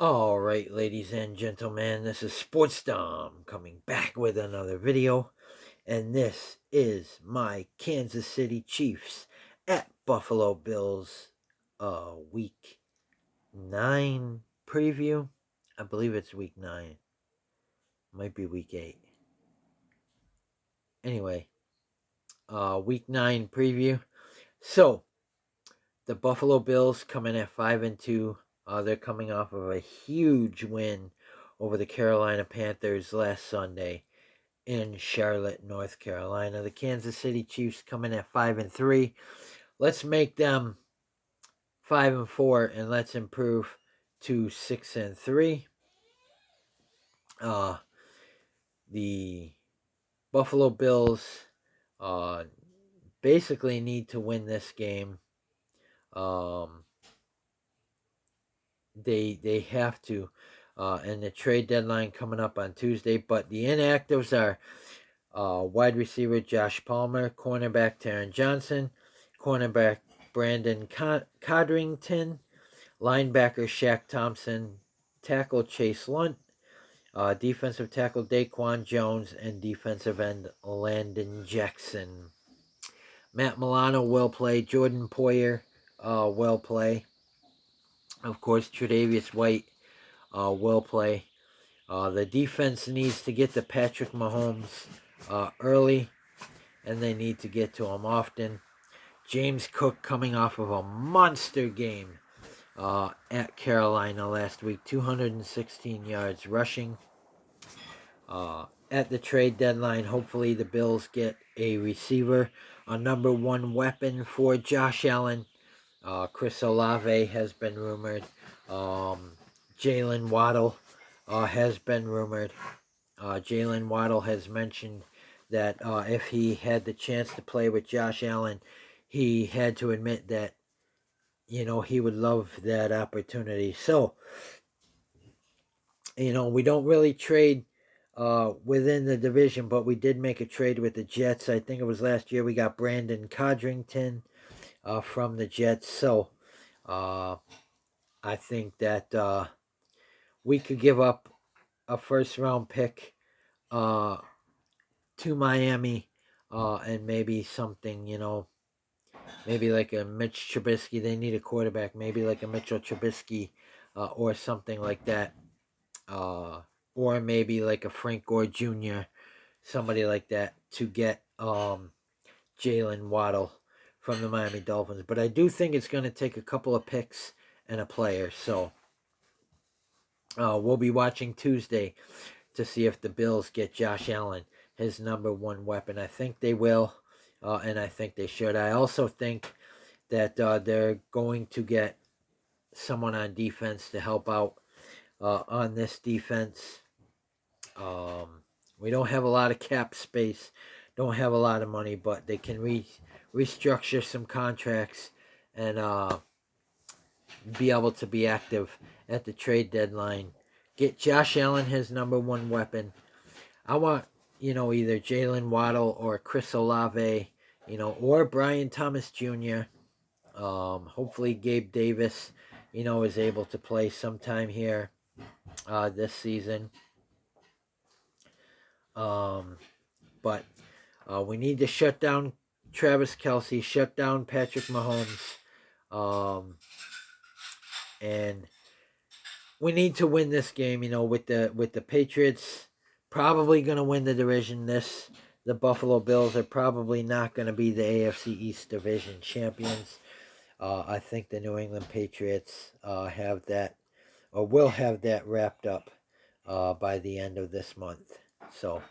All right, ladies and gentlemen, this is Sportsdom coming back with another video, and this is my Kansas City Chiefs at Buffalo Bills week 9 preview. I believe it's week 9. Might be week 8. Anyway, week 9 preview. So, the Buffalo Bills come in at 5-2. They're coming off of a huge win over the Carolina Panthers last Sunday in Charlotte, North Carolina. The Kansas City Chiefs come in at 5-3. Let's make them 5-4 and let's improve to 6-3. The Buffalo Bills basically need to win this game. They have to, and the trade deadline coming up on Tuesday. But the inactives are wide receiver Josh Palmer, cornerback Taron Johnson, cornerback Brandon Codrington, linebacker Shaq Thompson, tackle Chase Lunt, defensive tackle Daquan Jones, and defensive end Landon Jackson. Matt Milano will play. Jordan Poyer will play. Of course, Tre'Davious White will play. The defense needs to get to Patrick Mahomes early, and they need to get to him often. James Cook coming off of a monster game at Carolina last week, 216 yards rushing. At the trade deadline, hopefully the Bills get a receiver, a number one weapon for Josh Allen. Chris Olave has been rumored. Jalen Waddle has been rumored. Jalen Waddle has mentioned that if he had the chance to play with Josh Allen, he had to admit that, he would love that opportunity. So, we don't really trade within the division, but we did make a trade with the Jets. I think it was last year. We got Brandon Codrington from the Jets. So, I think that we could give up a first round pick to Miami and maybe something, maybe like a Mitch Trubisky. They need a quarterback, maybe like a Mitchell Trubisky or something like that. Or maybe like a Frank Gore Jr., somebody like that, to get Jalen Waddle from the Miami Dolphins. But I do think it's going to take a couple of picks and a player. So we'll be watching Tuesday to see if the Bills get Josh Allen, his number one weapon. I think they will, and I think they should. I also think that they're going to get someone on defense to help out on this defense. We don't have a lot of cap space, don't have a lot of money, but they can restructure some contracts and be able to be active at the trade deadline. Get Josh Allen his number one weapon. I want, either Jalen Waddle or Chris Olave, or Brian Thomas Jr. Hopefully Gabe Davis, is able to play sometime here this season. But we need to shut down Travis Kelce, shut down Patrick Mahomes, and we need to win this game. With the Patriots probably going to win the division. The Buffalo Bills are probably not going to be the AFC East division champions. I think the New England Patriots have that, or will have that wrapped up by the end of this month. So,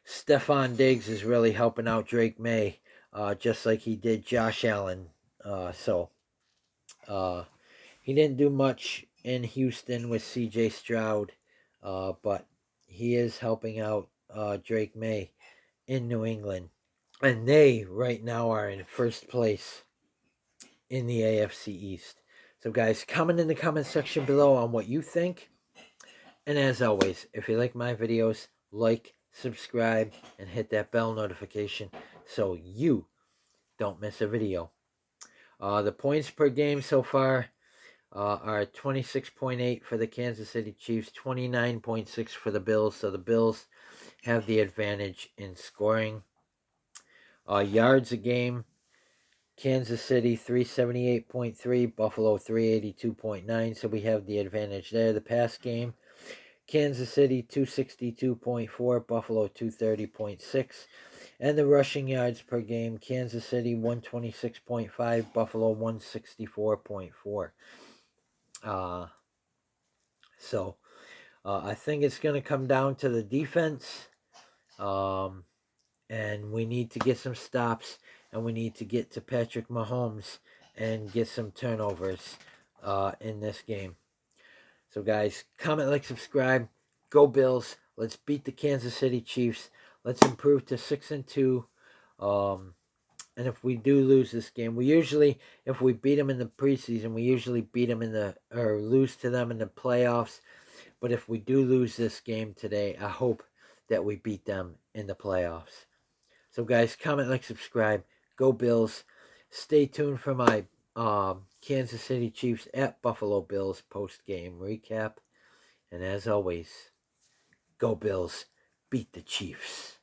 Stephon Diggs is really helping out Drake May, just like he did Josh Allen. He didn't do much in Houston with C.J. Stroud, but he is helping out Drake May in New England. And they, right now, are in first place in the AFC East. So, guys, comment in the comment section below on what you think. And as always, if you like my videos, like, subscribe, and hit that bell notification so you don't miss a video. The points per game so far, are 26.8 for the Kansas City Chiefs, 29.6 for the Bills. So the Bills have the advantage in scoring. Yards a game, Kansas City 378.3, Buffalo 382.9. So we have the advantage there. The pass game, Kansas City 262.4, Buffalo 230.6. And the rushing yards per game, Kansas City 126.5, Buffalo 164.4. So I think it's going to come down to the defense. And we need to get some stops, and we need to get to Patrick Mahomes and get some turnovers in this game. So, guys, comment, like, subscribe. Go Bills. Let's beat the Kansas City Chiefs. Let's improve to 6-2. And if we do lose this game, if we beat them in the preseason, we usually beat them or lose to them in the playoffs. But if we do lose this game today, I hope that we beat them in the playoffs. So, guys, comment, like, subscribe. Go Bills. Stay tuned for my Kansas City Chiefs at Buffalo Bills post-game recap. And as always, go Bills. Beat the Chiefs.